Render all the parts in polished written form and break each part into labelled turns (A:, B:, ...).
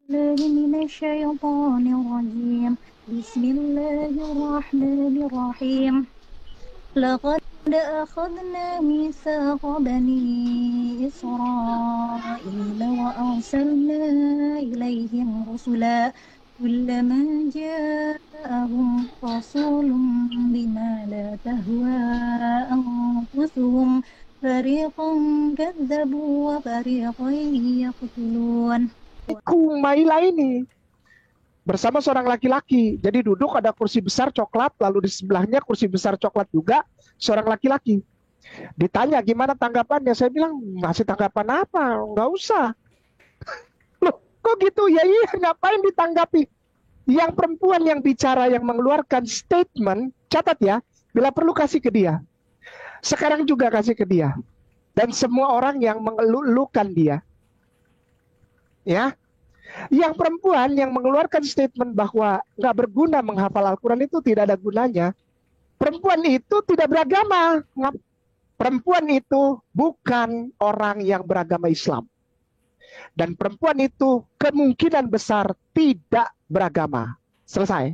A: الله من الشيطان الرجيم. بسم الله الرحمن الرحيم. لقد أخذنا ميثاق بني إسرائيل وأرسلنا إليهم رسلا كلما جاءهم رسول بما لا تهوى أنفسهم فريقا كذبوا وفريقا يقتلون.
B: Kumaila ini bersama seorang laki-laki. Jadi duduk ada kursi besar coklat, lalu di sebelahnya kursi besar coklat juga seorang laki-laki. Ditanya gimana tanggapannya, saya bilang ngasih tanggapan apa? Nggak usah. Loh, kok gitu? Ya iya, ngapain ditanggapi? Yang perempuan yang bicara, yang mengeluarkan statement, catat ya, bila perlu kasih ke dia. Sekarang juga kasih ke dia. Dan semua orang yang mengeluhkan dia. Ya, yang perempuan yang mengeluarkan statement bahwa nggak berguna menghafal Al-Quran itu tidak ada gunanya. Perempuan itu tidak beragama. Perempuan itu bukan orang yang beragama Islam. Dan perempuan itu kemungkinan besar tidak beragama. Selesai.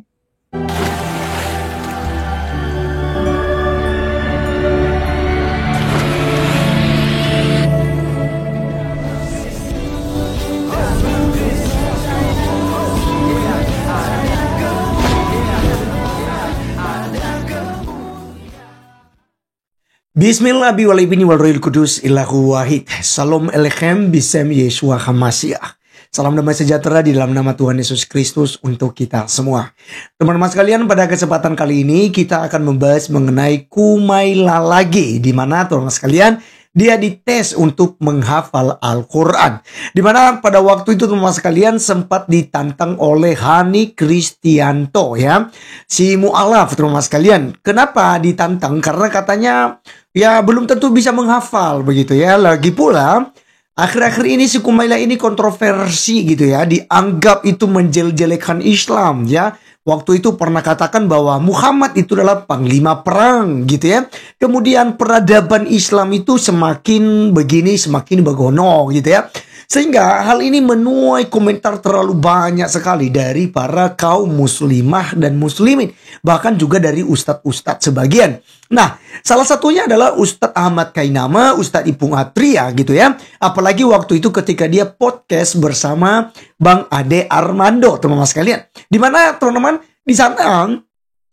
C: Bismillah biwalibini walrohil kudus illahu wahid. Salam alechem bisem Yeshua HaMashiach. Salam damai sejahtera di dalam nama Tuhan Yesus Kristus untuk kita semua. Teman-teman sekalian, pada kesempatan kali ini kita akan membahas mengenai Kumaila lagi, di mana teman-teman sekalian dia dites untuk menghafal Al-Quran. Dimana pada waktu itu teman-teman sekalian sempat ditantang oleh Hani Kristianto ya. Si mu'alaf teman-teman sekalian. Kenapa ditantang? Karena katanya ya belum tentu bisa menghafal begitu ya. Lagi pula akhir-akhir ini si Kumaila ini kontroversi gitu ya. Dianggap itu menjelek-jelekan Islam ya. Waktu itu pernah katakan bahwa Muhammad itu adalah panglima perang gitu ya. Kemudian peradaban Islam itu semakin begini semakin begono gitu ya. Sehingga hal ini menuai komentar terlalu banyak sekali dari para kaum muslimah dan muslimin. Bahkan juga dari ustadz-ustadz sebagian. Nah, salah satunya adalah Ustadz Ahmad Kainama, Ustadz Ipung Atria gitu ya. Apalagi waktu itu ketika dia podcast bersama Bang Ade Armando, teman-teman sekalian. Di mana teman-teman di sana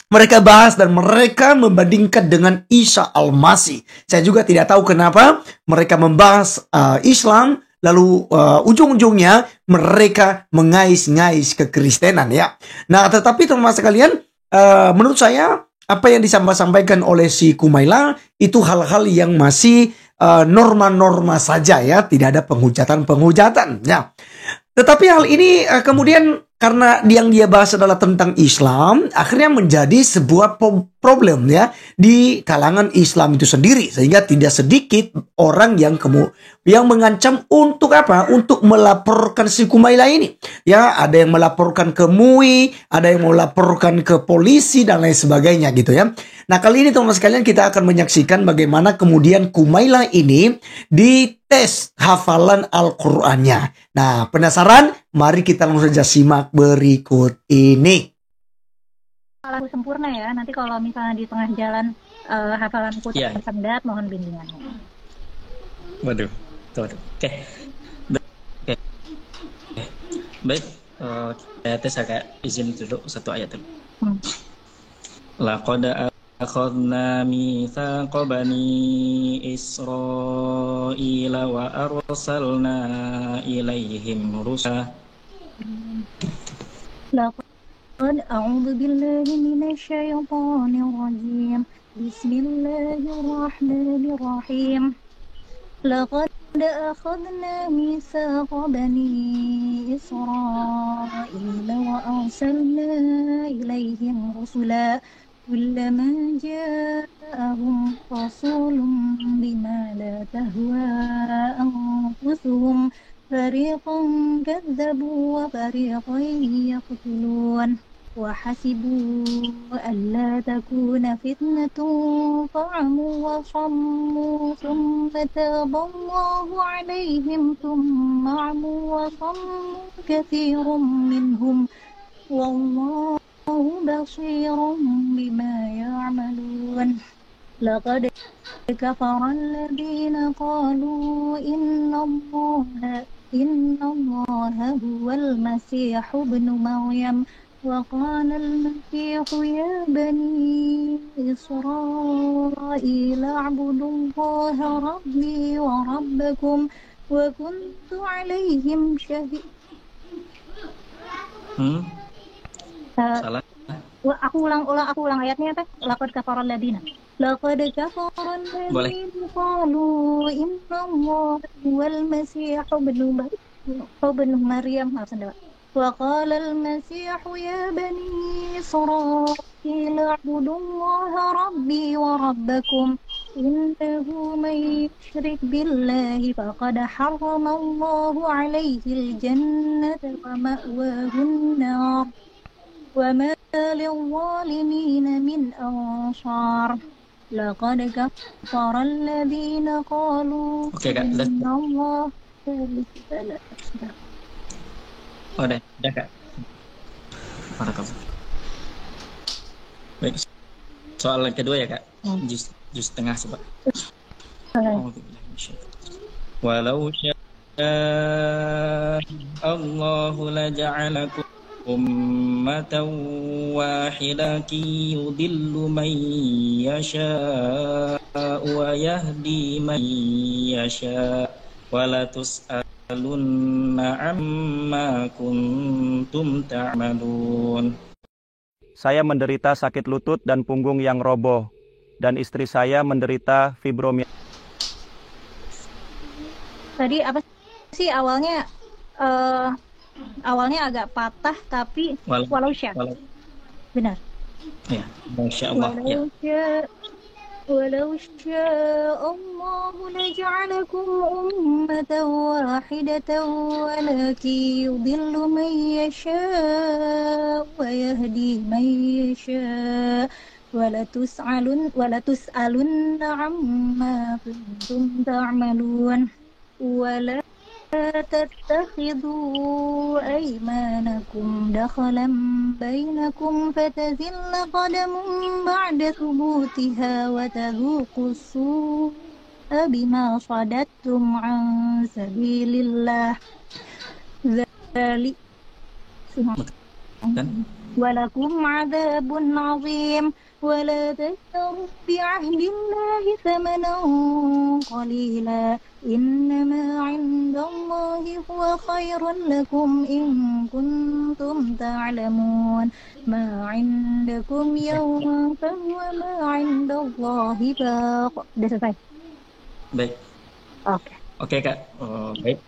C: mereka bahas dan mereka membandingkan dengan Isa Al-Masih. Saya juga tidak tahu kenapa mereka membahas Islam, lalu ujung-ujungnya mereka mengais-ngais kekristenan ya. Nah, tetapi teman-teman sekalian, menurut saya apa yang disampaikan oleh si Kumaila itu hal-hal yang masih norma-norma saja ya, tidak ada penghujatan-penghujatan ya. Tetapi hal ini kemudian karena yang dia bahas adalah tentang Islam, akhirnya menjadi sebuah problem ya di kalangan Islam itu sendiri, sehingga tidak sedikit orang yang mengancam untuk apa? Untuk melaporkan si Kumaila ini. Ya, ada yang melaporkan ke MUI, ada yang melaporkan ke polisi dan lain sebagainya gitu ya. Nah, kali ini teman-teman sekalian kita akan menyaksikan bagaimana kemudian Kumaila ini dites hafalan Al-Qur'annya. Nah, penasaran? Mari kita langsung saja simak berikut ini.
A: Hafalanku sempurna ya. Nanti kalau misalnya di tengah jalan hafalanku tersendat, mohon bimbingannya.
D: Waduh, tuh. Oke. Baik, saya tes agak izin dulu satu ayat dulu. Laqad akhadna mitsaqa bani Israila wa arsalna ilaihim rusula.
A: Laqad a'udzu billahi minasy syaithanir rajim. Bismillahirrahmanirrahim. Laqad أخذنا ميثاق بني إسرائيل وأرسلنا إليهم رسلا كلما جاءهم رسول بما لا تهوى أنفسهم فريقا كذبوا وفريقا يقتلون. وحسبوا ألا تكون فتنة فعموا وصموا ثم تاب الله عليهم ثم عموا وصموا كثير منهم والله بصير بما يعملون لقد كفر الذين قالوا إن الله هو المسيح ابن مريم وقال المسيح يا بني إسرائيل اعبدوا الله ربي وربكم وكنت عليهم شهيدا.
D: Salah.
A: Aku ulang ayatnya teh. Laqad kafara alladziina qalu inna allaha huwal masiihu ibnu maryam. وقال المسيح يا بني إسرائيل اعبدوا الله ربي وربكم إنه من يشرك بالله فقد حرم الله عليه الجنة ومأواه النار وما للظالمين من أنصار لقد كفر الذين قالوا إن الله ثالث ثلاثة.
D: Udah Kak. Baik. Soal yang kedua ya Kak. Juz tengah coba. Walau syaa Allahu laja'alakum ummatan wahidatan yudillu man yasha wa yahdi man yasha wala tus'alunna amma kuntum ta'malun.
E: Saya menderita sakit lutut dan punggung yang roboh, dan istri saya menderita fibromyalgia.
A: Tadi apa sih awalnya? Awalnya agak patah tapi walau syaa. Benar.
D: Ya, masyaallah ya.
A: ولو شاء الله لجعلكم أمة واحدة ولكن يضل من يشاء ويهدي من يشاء ولتسألن عما كنتم تعملون ولا تتخذوا أيمانكم دخلا بينكم فتزل قدم بعد ثبوتها وتذوقوا السوء بما صددتم عن سبيل الله ذلك ولكم عذاب عظيم ولا تشتروا بعهد الله ثمنا قليلا إنما عند الله هو خير لكم إن كنتم تعلمون ما عندكم ينفد وما عند الله باق. Udah selesai?
D: Baik. Oke Kak. Baik.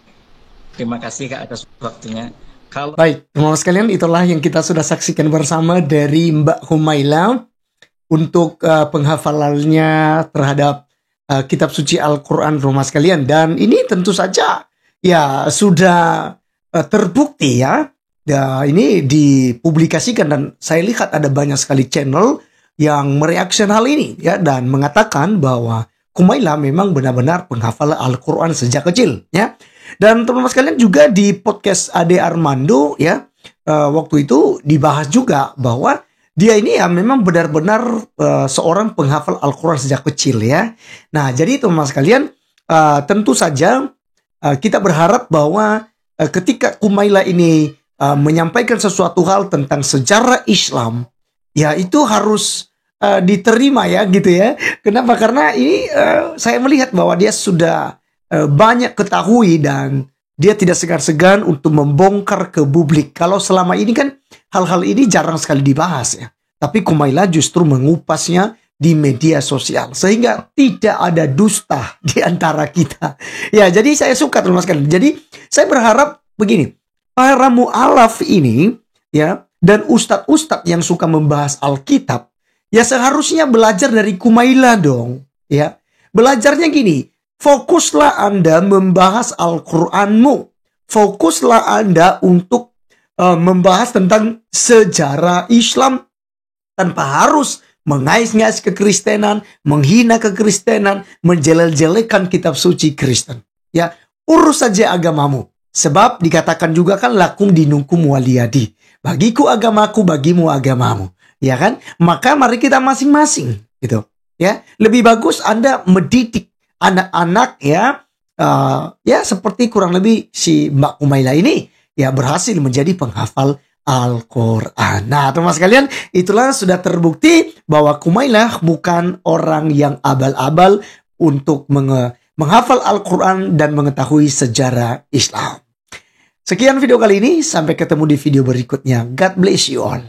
D: Terima kasih Kak atas waktunya.
C: Baik, teman-teman sekalian, itulah yang kita sudah saksikan bersama dari Mbak Humaila untuk penghafalannya terhadap kitab suci Al-Quran, teman-teman sekalian. Dan ini tentu saja ya sudah terbukti ya. Ini dipublikasikan dan saya lihat ada banyak sekali channel yang mereaksi hal ini ya, dan mengatakan bahwa Humaila memang benar-benar penghafal Al-Quran sejak kecil ya. Dan teman-teman sekalian juga di podcast Ade Armando ya, waktu itu dibahas juga bahwa dia ini ya memang benar-benar seorang penghafal Al-Quran sejak kecil ya. Nah jadi teman-teman sekalian, tentu saja kita berharap bahwa ketika Humaila ini menyampaikan sesuatu hal tentang sejarah Islam, ya itu harus diterima ya gitu ya. Kenapa? Karena ini saya melihat bahwa dia sudah banyak ketahui dan dia tidak segan-segan untuk membongkar ke publik. Kalau selama ini kan hal-hal ini jarang sekali dibahas ya. Tapi Humaila justru mengupasnya di media sosial sehingga tidak ada dusta di antara kita. Ya, jadi saya suka teman-teman sekalian. Jadi saya berharap begini, para mu'alaf ini ya dan ustadz-ustadz yang suka membahas Alkitab ya seharusnya belajar dari Humaila dong ya. Belajarnya gini, fokuslah Anda membahas Al-Quranmu. Fokuslah Anda untuk membahas tentang sejarah Islam tanpa harus mengais-ngais kekristenan, menghina kekristenan, menjelek-jelekan kitab suci Kristen. Ya, urus saja agamamu. Sebab dikatakan juga kan lakum dinukum waliyadi. Bagiku agamaku, bagimu agamamu. Ya kan? Maka mari kita masing-masing gitu. Ya, lebih bagus Anda mendidik anak-anak ya. Ya seperti kurang lebih si Mbak Kumaila ini ya berhasil menjadi penghafal Al-Quran. Nah teman sekalian, itulah sudah terbukti bahwa Kumaila bukan orang yang abal-abal untuk menghafal Al-Quran dan mengetahui sejarah Islam. Sekian video kali ini, sampai ketemu di video berikutnya. God bless you all.